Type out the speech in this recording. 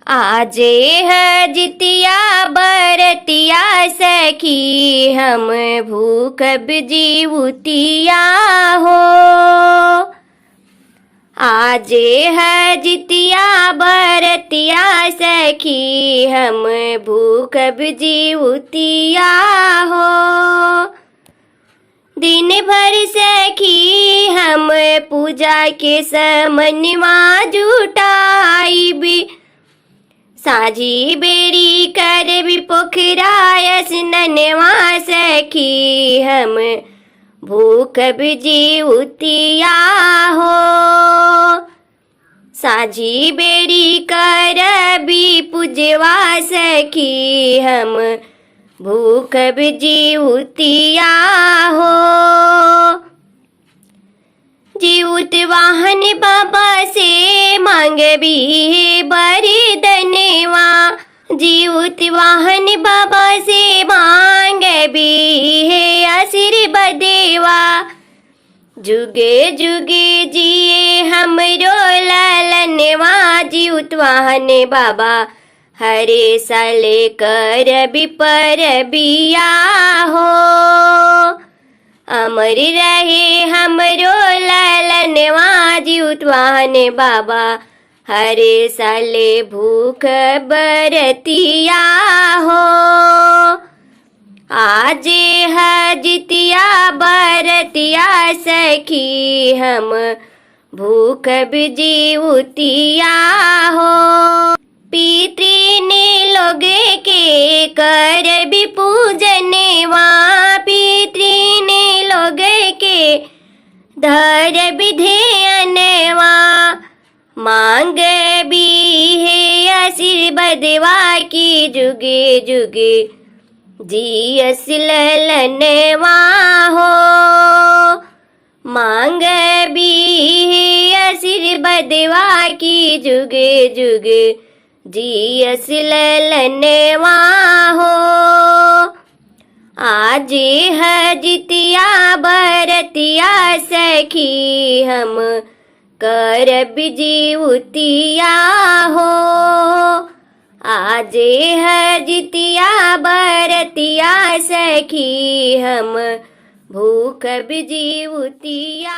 आजे है जितिया बरतिया सखी हम भूखब जीवतिया हो। आजे है जितिया बरतिया सखी हम भूखब जीवतिया हो। दिन भर सखी हम पूजा के समनवा जुटाइबी। साझी बेरी करबी पोखरा स्नानवा सखी हम भूखब जीवतिया हो। साझी बेरी करबी पूजवा सखी हम भूखब जीवतिया हो। जीवत वाहन बाबा से मांगबी बरदनवा। जीवत वाहन बाबा से मांगबी है आशीर्वादेवा। जुगे जुगे जिए हमरो लालनवा। जीवत वाहन बाबा हरे साले करबी परबिया हो। अमर रहे हमरो लालनवा। जीवत वाहन बाबा हरे साले भूख बरतिया हो। आजे है जितिया बरतिया सखी हम भूखब जीवतिया हो। पितृने लोग के करबी पूजनवा। पितृने लोग के धरबी ध्यानवा। मांगबी है आशीर्वादवा की जुगे जुगे जियस ललनवा हो। मांगबी है आशीर्वादवा की जुगे जुगे जियस ललनवा हो। आजे है जितिया बरतिया सखी हम करब जीवतिया हो। आजे है जितिया बरतिया सखी हम भूखब जीवतिया।